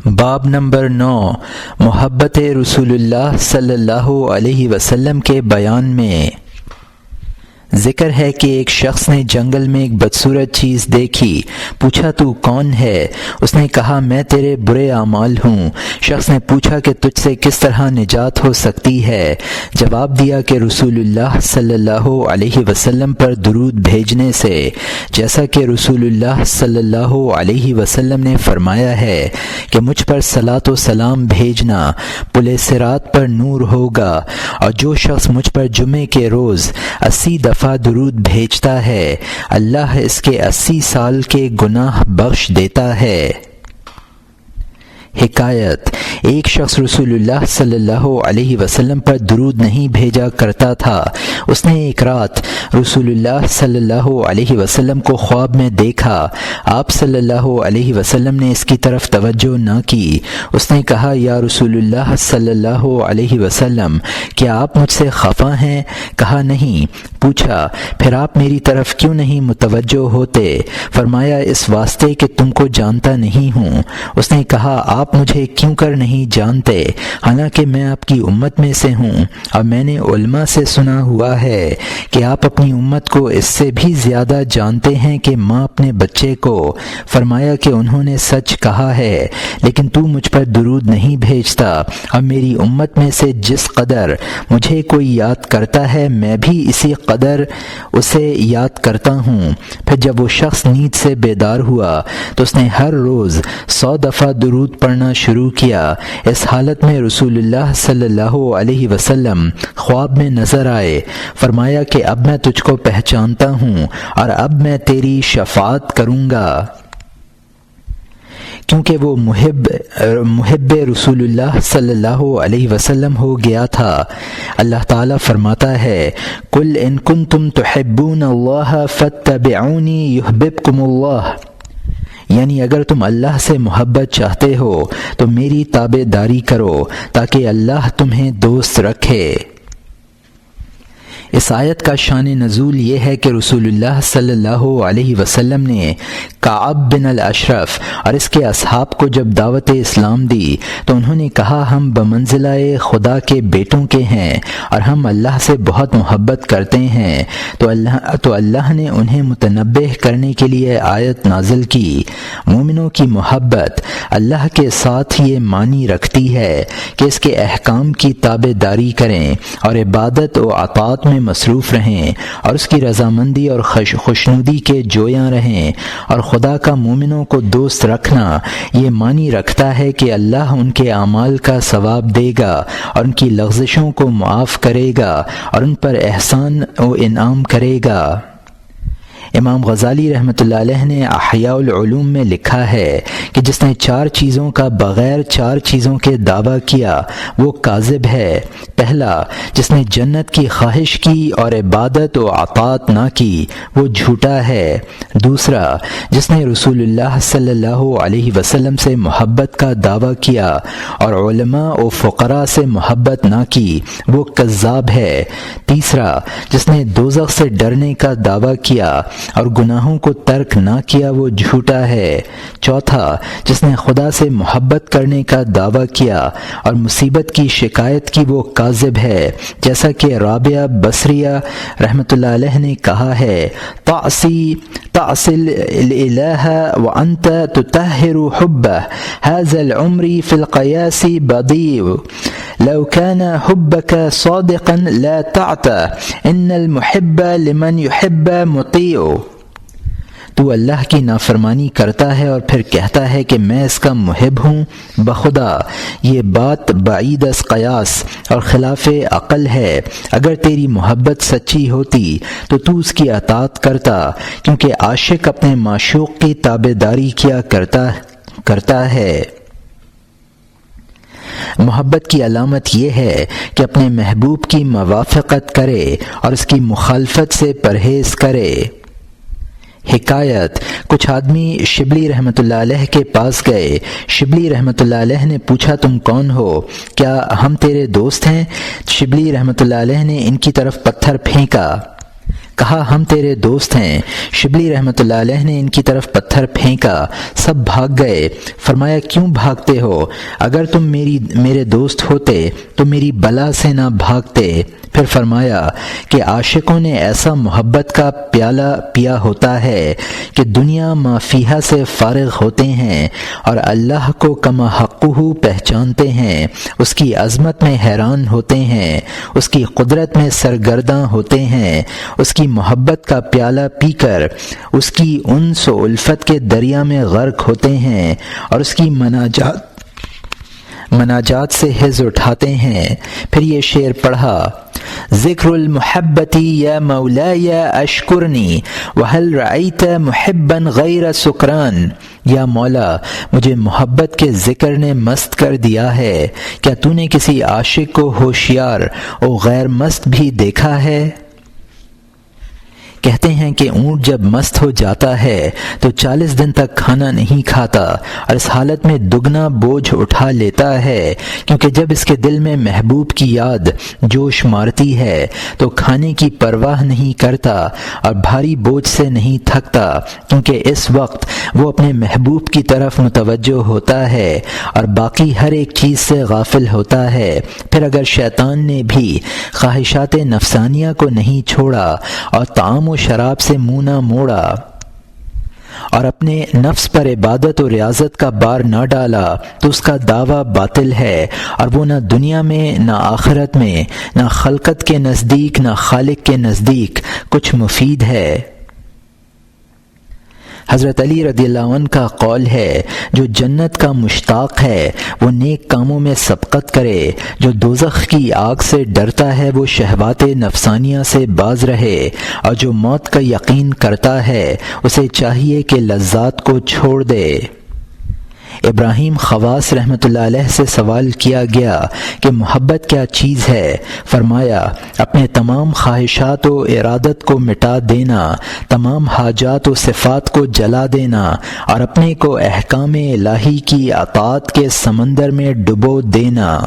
باب نمبر 9 محبت رسول اللہ صلی اللہ علیہ وسلم کے بیان میں ذکر ہے کہ ایک شخص نے جنگل میں ایک بدصورت چیز دیکھی، پوچھا تو کون ہے؟ اس نے کہا میں تیرے برے اعمال ہوں۔ شخص نے پوچھا کہ تجھ سے کس طرح نجات ہو سکتی ہے؟ جواب دیا کہ رسول اللہ صلی اللہ علیہ وسلم پر درود بھیجنے سے، جیسا کہ رسول اللہ صلی اللہ علیہ وسلم نے فرمایا ہے کہ مجھ پر صلاۃ و سلام بھیجنا پل صراط پر نور ہوگا، اور جو شخص مجھ پر جمعے کے روز 80 دفعہ درود بھیجتا ہے اللہ اس کے 80 سال کے گناہ بخش دیتا ہے۔ حکایت: ایک شخص رسول اللہ صلی اللہ علیہ وسلم پر درود نہیں بھیجا کرتا تھا۔ اس نے ایک رات رسول اللہ صلی اللہ علیہ وسلم کو خواب میں دیکھا۔ آپ صلی اللہ علیہ وسلم نے اس کی طرف توجہ نہ کی۔ اس نے کہا یا رسول اللہ صلی اللہ علیہ وسلم، کیا آپ مجھ سے خفا ہیں؟ کہا نہیں۔ پوچھا پھر آپ میری طرف کیوں نہیں متوجہ ہوتے؟ فرمایا اس واسطے کہ تم کو جانتا نہیں ہوں۔ اس نے کہا آپ مجھے کیوں کر نہیں جانتے، حالانکہ میں آپ کی امت میں سے ہوں، اور میں نے علماء سے سنا ہوا ہے کہ آپ اپنی امت کو اس سے بھی زیادہ جانتے ہیں کہ ماں اپنے بچے کو۔ فرمایا کہ انہوں نے سچ کہا ہے، لیکن تو مجھ پر درود نہیں بھیجتا، اور میری امت میں سے جس قدر مجھے کوئی یاد کرتا ہے میں بھی اسی قدر اسے یاد کرتا ہوں۔ پھر جب وہ شخص نیند سے بیدار ہوا تو اس نے ہر روز 100 دفعہ درود پڑھنا شروع کیا۔ اس حالت میں رسول اللہ صلی اللہ علیہ وسلم خواب میں نظر آئے۔ فرمایا کہ اب میں تجھ کو پہچانتا ہوں، اور اب میں تیری شفاعت کروں گا، کیونکہ وہ محب رسول اللہ صلی اللہ علیہ وسلم ہو گیا تھا۔ اللہ تعالیٰ فرماتا ہے قل ان کنتم تحبون اللہ فاتبعونی یحببکم اللہ، یعنی اگر تم اللہ سے محبت چاہتے ہو تو میری تابع داری کرو تاکہ اللہ تمہیں دوست رکھے۔ اس آیت کا شان نزول یہ ہے کہ رسول اللہ صلی اللہ علیہ وسلم نے کعب بن الاشرف اور اس کے اصحاب کو جب دعوت اسلام دی تو انہوں نے کہا ہم بمنزلہ خدا کے بیٹوں کے ہیں اور ہم اللہ سے بہت محبت کرتے ہیں، تو اللہ نے انہیں متنبہ کرنے کے لیے آیت نازل کی۔ مومنوں کی محبت اللہ کے ساتھ یہ معنی رکھتی ہے کہ اس کے احکام کی تابع داری کریں اور عبادت و عطاعت میں مصروف رہیں، اور اس کی رضامندی اور خوشنودی کے جویاں رہیں، اور خدا کا مومنوں کو دوست رکھنا یہ معنی رکھتا ہے کہ اللہ ان کے اعمال کا ثواب دے گا اور ان کی لغزشوں کو معاف کرے گا اور ان پر احسان و انعام کرے گا۔ امام غزالی رحمۃ اللہ علیہ نے احیاء العلوم میں لکھا ہے کہ جس نے 4 چیزوں کا بغیر 4 چیزوں کے دعویٰ کیا وہ کاذب ہے۔ پہلا، جس نے جنت کی خواہش کی اور عبادت و عطاعت نہ کی وہ جھوٹا ہے۔ دوسرا، جس نے رسول اللہ صلی اللہ علیہ وسلم سے محبت کا دعویٰ کیا اور علماء و فقراء سے محبت نہ کی وہ کذاب ہے۔ تیسرا، جس نے دوزخ سے ڈرنے کا دعویٰ کیا اور گناہوں کو ترک نہ کیا وہ جھوٹا ہے۔ چوتھا، جس نے خدا سے محبت کرنے کا دعویٰ کیا اور مصیبت کی شکایت کی وہ کاذب ہے، جیسا کہ رابعہ بصریہ رحمۃ اللہ علیہ نے کہا ہے تعصل الالہ وانت تطہر حبہ هذا العمر في القياس بضيع لو كان حبك صادقا لا تعتى ان المحب لمن يحب مطيع۔ تو اللہ کی نافرمانی کرتا ہے اور پھر کہتا ہے کہ میں اس کا محب ہوں، بخدا یہ بات بعید از قیاس اور خلاف عقل ہے۔ اگر تیری محبت سچی ہوتی تو تو اس کی اطاعت کرتا، کیونکہ عاشق اپنے معشوق کی تابع داری کیا کرتا ہے۔ محبت کی علامت یہ ہے کہ اپنے محبوب کی موافقت کرے اور اس کی مخالفت سے پرہیز کرے۔ حکایت: کچھ آدمی شبلی رحمۃ اللہ علیہ کے پاس گئے۔ شبلی رحمۃ اللہ علیہ نے پوچھا تم کون ہو؟ کیا ہم تیرے دوست ہیں؟ شبلی رحمۃ اللہ علیہ نے ان کی طرف پتھر پھینکا۔ کہا ہم تیرے دوست ہیں۔ شبلی رحمۃ اللہ علیہ نے ان کی طرف پتھر پھینکا، سب بھاگ گئے۔ فرمایا کیوں بھاگتے ہو؟ اگر تم میرے دوست ہوتے تو میری بلا سے نہ بھاگتے۔ پھر فرمایا کہ عاشقوں نے ایسا محبت کا پیالہ پیا ہوتا ہے کہ دنیا ما فیہا سے فارغ ہوتے ہیں اور اللہ کو کما حقہ پہچانتے ہیں، اس کی عظمت میں حیران ہوتے ہیں، اس کی قدرت میں سرگرداں ہوتے ہیں، اس کی محبت کا پیالہ پی کر اس کی انس و الفت کے دریا میں غرق ہوتے ہیں اور اس کی مناجات سے حظ اٹھاتے ہیں۔ پھر یہ شعر پڑھا، ذکر المحبتی یا مولاي اشکرنی وهل رأیت محبا غیر سکران۔ یا مولا مجھے محبت کے ذکر نے مست کر دیا ہے، کیا تو نے کسی عاشق کو ہوشیار اور غیر مست بھی دیکھا ہے؟ کہتے ہیں کہ اونٹ جب مست ہو جاتا ہے تو 40 دن تک کھانا نہیں کھاتا اور اس حالت میں دگنا بوجھ اٹھا لیتا ہے، کیونکہ جب اس کے دل میں محبوب کی یاد جوش مارتی ہے تو کھانے کی پرواہ نہیں کرتا اور بھاری بوجھ سے نہیں تھکتا، کیونکہ اس وقت وہ اپنے محبوب کی طرف متوجہ ہوتا ہے اور باقی ہر ایک چیز سے غافل ہوتا ہے۔ پھر اگر شیطان نے بھی خواہشات نفسانیہ کو نہیں چھوڑا اور طعام و شراب سے منہ نہ موڑا اور اپنے نفس پر عبادت و ریاضت کا بار نہ ڈالا تو اس کا دعویٰ باطل ہے اور وہ نہ دنیا میں نہ آخرت میں نہ خلقت کے نزدیک نہ خالق کے نزدیک کچھ مفید ہے۔ حضرت علی رضی اللہ عنہ کا قول ہے، جو جنت کا مشتاق ہے وہ نیک کاموں میں سبقت کرے، جو دوزخ کی آگ سے ڈرتا ہے وہ شہوات نفسانیہ سے باز رہے، اور جو موت کا یقین کرتا ہے اسے چاہیے کہ لذات کو چھوڑ دے۔ ابراہیم خواص رحمۃ اللہ علیہ سے سوال کیا گیا کہ محبت کیا چیز ہے؟ فرمایا اپنے تمام خواہشات و ارادت کو مٹا دینا، تمام حاجات و صفات کو جلا دینا اور اپنے کو احکام الہی کی اطاعت کے سمندر میں ڈبو دینا۔